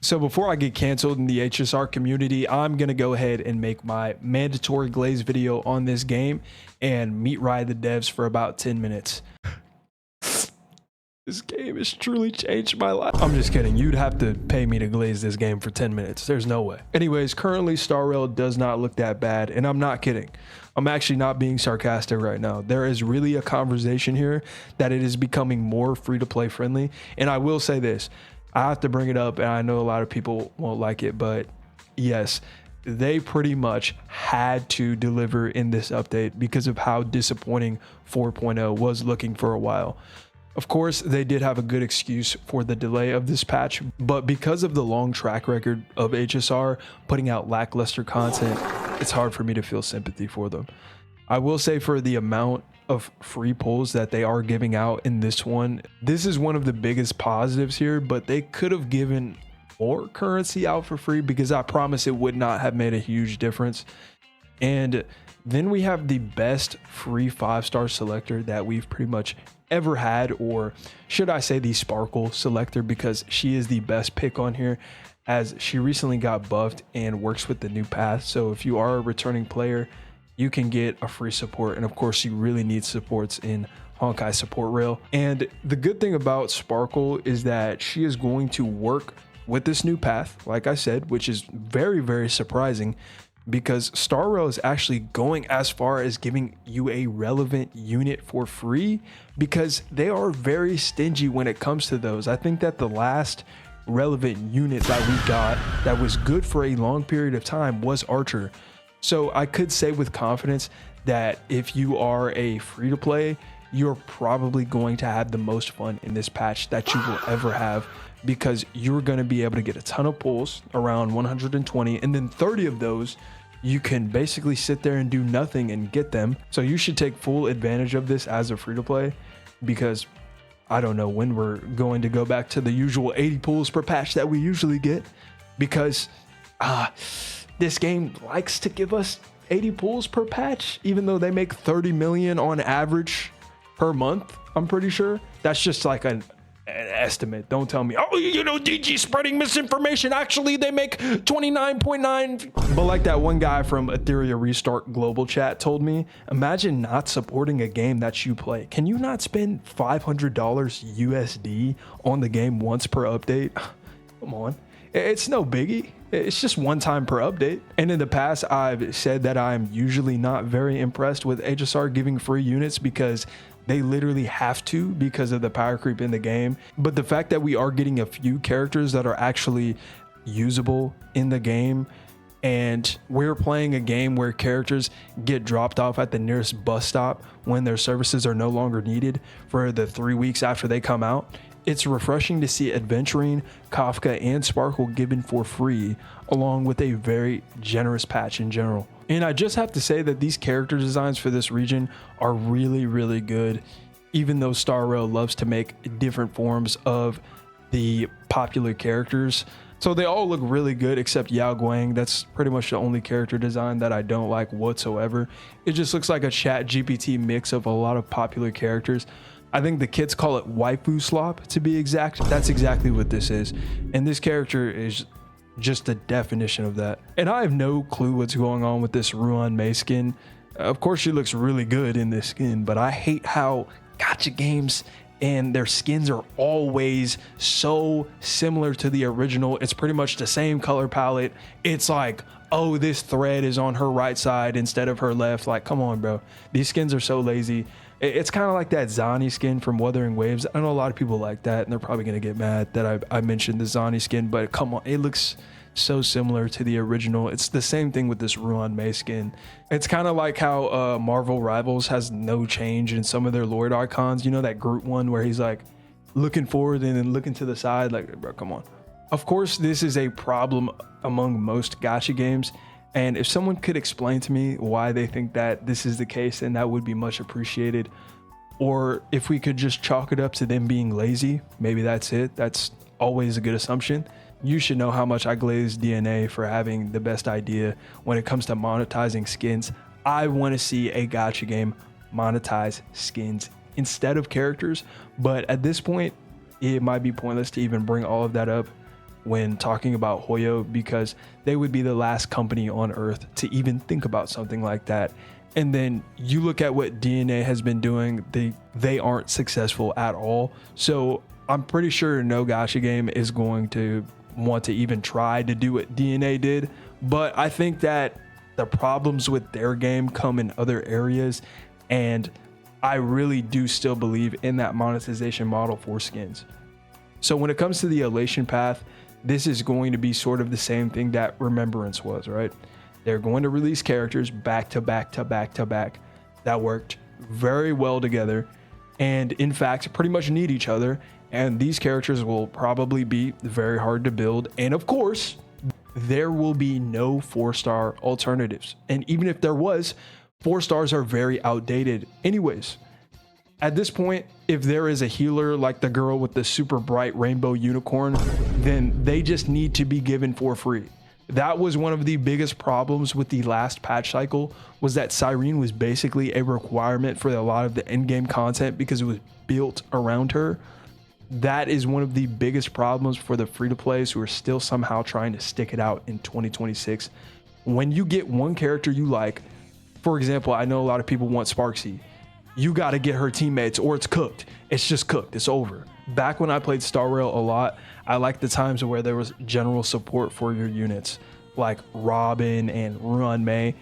So before I get canceled in the HSR community, I'm going to go ahead and make my mandatory glaze video on this game and meet ride the devs for about 10 minutes. This game has truly changed my life. I'm just kidding. You'd have to pay me to glaze this game for 10 minutes. There's no way. Anyways, currently Star Rail does not look that bad, and I'm not kidding. I'm actually not being sarcastic right now. There is really a conversation here that it is becoming more free-to-play friendly. And I will say this, I have to bring it up, and I know a lot of people won't like it, but yes, they pretty much had to deliver in this update because of how disappointing 4.0 was looking for a while. Of course, they did have a good excuse for the delay of this patch, but because of the long track record of HSR putting out lackluster content, it's hard for me to feel sympathy for them. I will say, for the amount of free pulls that they are giving out in this one, this is one of the biggest positives here, but they could have given more currency out for free, because I promise it would not have made a huge difference. And then we have the best free 5-star selector that we've pretty much ever had, or should I say the Sparkle selector, because she is the best pick on here, as she recently got buffed and works with the new path. So if you are a returning player, you can get a free support, and of course you really need supports in Honkai support rail. And the good thing about Sparkle is that she is going to work with this new path, like I said, which is very, very surprising, because Star Rail is actually going as far as giving you a relevant unit for free, because they are very stingy when it comes to those. I think that the last relevant unit that we got that was good for a long period of time was Archer. So I could say with confidence that if you are a free-to-play, you're probably going to have the most fun in this patch that you will ever have, because you're going to be able to get a ton of pulls, around 120, and then 30 of those you can basically sit there and do nothing and get them. So you should take full advantage of this as a free-to-play, because I don't know when we're going to go back to the usual 80 pulls per patch that we usually get, because this game likes to give us 80 pulls per patch, even though they make 30 million on average per month. I'm pretty sure that's just like an estimate. Don't tell me, oh, you know, DG spreading misinformation. Actually, they make 29.9. But like that one guy from Ethereum Restart Global Chat told me, imagine not supporting a game that you play. Can you not spend $500 USD on the game once per update? Come on. It's no biggie. It's just one time per update. And in the past, I've said that I'm usually not very impressed with HSR giving free units, because they literally have to, because of the power creep in the game. But the fact that we are getting a few characters that are actually usable in the game, and we're playing a game where characters get dropped off at the nearest bus stop when their services are no longer needed for the 3 weeks after they come out, it's refreshing to see Adventuring, Kafka, and Sparkle given for free, along with a very generous patch in general. And I just have to say that these character designs for this region are really, really good, even though Star Rail loves to make different forms of the popular characters. So they all look really good except Yao Guang. That's pretty much the only character design that I don't like whatsoever. It just looks like a Chat GPT mix of a lot of popular characters. I think the kids call it waifu slop, to be exact. That's exactly what this is. And this character is just the definition of that. And I have no clue what's going on with this Ruan Mei skin. Of course, she looks really good in this skin, but I hate how gacha games and their skins are always so similar to the original. It's pretty much the same color palette. It's like, oh, this thread is on her right side instead of her left. Like, come on, bro. These skins are so lazy. It's kind of like that Zani skin from Wuthering Waves. I know a lot of people like that, and they're probably going to get mad that I mentioned the Zani skin, but come on, it looks so similar to the original. It's the same thing with this Ruan Mei skin. It's kind of like how Marvel Rivals has no change in some of their Lord icons. You know that Groot one where he's like looking forward and then looking to the side? Like, bro, come on. Of course, this is a problem among most gacha games. And if someone could explain to me why they think that this is the case, then that would be much appreciated. Or if we could just chalk it up to them being lazy, maybe that's it. That's always a good assumption. You should know how much I glaze DNA for having the best idea when it comes to monetizing skins. I want to see a gacha game monetize skins instead of characters. But at this point, it might be pointless to even bring all of that up when talking about Hoyo, because they would be the last company on earth to even think about something like that. And then you look at what DNA has been doing, they aren't successful at all. So I'm pretty sure no gacha game is going to want to even try to do what DNA did. But I think that the problems with their game come in other areas, and I really do still believe in that monetization model for skins. So when it comes to the elation path, this is going to be sort of the same thing that Remembrance was, right? They're going to release characters back to back to back to back that worked very well together, and in fact pretty much need each other. And these characters will probably be very hard to build, and of course there will be no 4-star alternatives. And even if there was, 4 stars are very outdated anyways. At this point, if there is a healer like the girl with the super bright rainbow unicorn, then they just need to be given for free. That was one of the biggest problems with the last patch cycle, was that Cyrene was basically a requirement for a lot of the in-game content because it was built around her. That is one of the biggest problems for the free-to-plays who are still somehow trying to stick it out in 2026. When you get one character you like, for example, I know a lot of people want Sparksy. You got to get her teammates or it's cooked. It's just cooked. It's over. Back when I played Star Rail a lot, I liked the times where there was general support for your units, like Robin and Ruan Mei.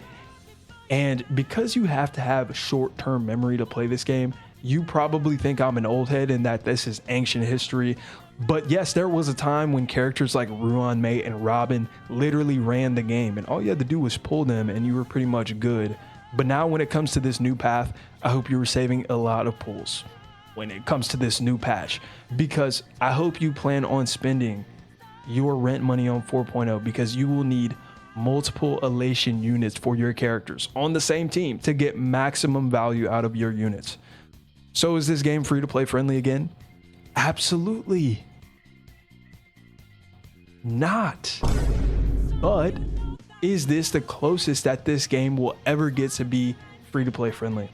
And because you have to have short-term memory to play this game, you probably think I'm an old head and that this is ancient history. But yes, there was a time when characters like Ruan Mei and Robin literally ran the game, and all you had to do was pull them and you were pretty much good. But now when it comes to this new path, I hope you were saving a lot of pulls when it comes to this new patch, because I hope you plan on spending your rent money on 4.0, because you will need multiple elation units for your characters on the same team to get maximum value out of your units. So is this game free to play friendly again? Absolutely not. But is this the closest that this game will ever get to be free to play friendly?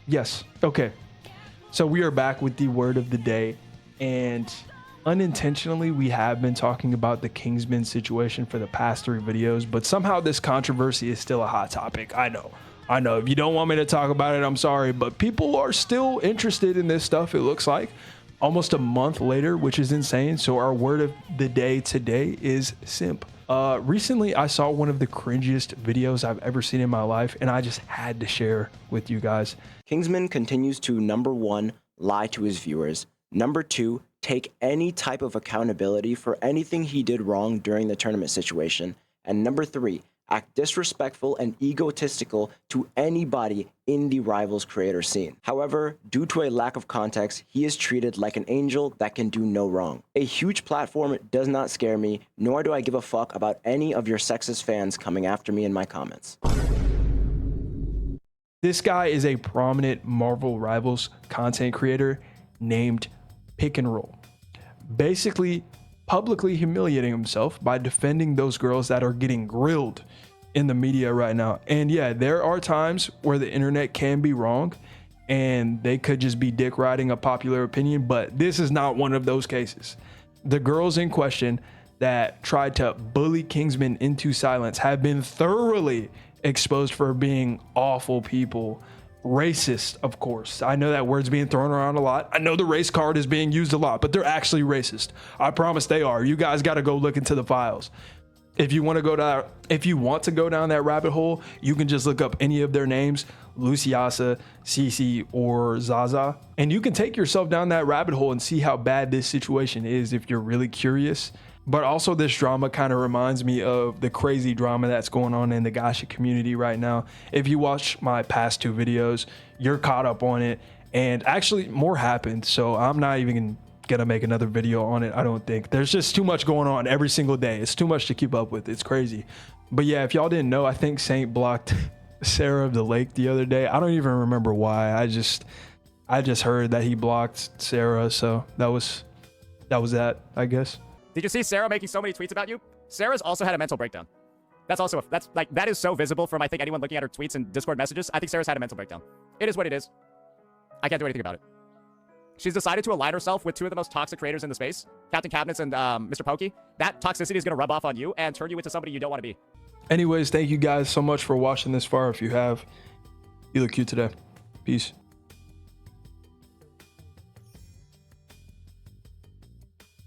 Yes. Okay. So we are back with the word of the day, and unintentionally we have been talking about the Kingsman situation for the past 3 videos, but somehow this controversy is still a hot topic. I know. If you don't want me to talk about it, I'm sorry, but people are still interested in this stuff, it looks like, almost a month later, which is insane. So our word of the day today is simp. Recently I saw one of the cringiest videos I've ever seen in my life, and I just had to share with you guys. Kingsman continues to, number 1, lie to his viewers. Number 2, take any type of accountability for anything he did wrong during the tournament situation. And number 3, act disrespectful and egotistical to anybody in the Rivals creator scene. However, due to a lack of context, he is treated like an angel that can do no wrong. A huge platform does not scare me, nor do I give a fuck about any of your sexist fans coming after me in my comments. This guy is a prominent Marvel Rivals content creator named Pick and Roll, basically publicly humiliating himself by defending those girls that are getting grilled in the media right now. And yeah, there are times where the internet can be wrong and they could just be dick riding a popular opinion, but this is not one of those cases. The girls in question that tried to bully Kingsman into silence have been thoroughly exposed for being awful people. Racist, of course. I know that word's being thrown around a lot. I know the race card is being used a lot, but they're actually racist. I promise they are. You guys got to go look into the files. If you want to go down that rabbit hole, you can just look up any of their names, Luciasa, Cece, or Zaza, and you can take yourself down that rabbit hole and see how bad this situation is if you're really curious. But also this drama kind of reminds me of the crazy drama that's going on in the gacha community right now. If you watch my past 2 videos, you're caught up on it, and actually more happened. So I'm not even gonna make another video on it. I don't think. There's just too much going on every single day. It's too much to keep up with. It's crazy. But yeah, if y'all didn't know, I think Saint blocked Sarah of the Lake the other day. I don't even remember why. I just heard that he blocked Sarah, so that was that, I guess. Did you see Sarah making so many tweets about you? Sarah's also had a mental breakdown. That is so visible from, I think, anyone looking at her tweets and Discord messages. I think Sarah's had a mental breakdown. It is what it is. I can't do anything about it. She's decided to align herself with two of the most toxic creators in the space, Captain Cabinets and Mr. Pokey. That toxicity is going to rub off on you and turn you into somebody you don't want to be. Anyways, thank you guys so much for watching this far. If you have, you look cute today. Peace.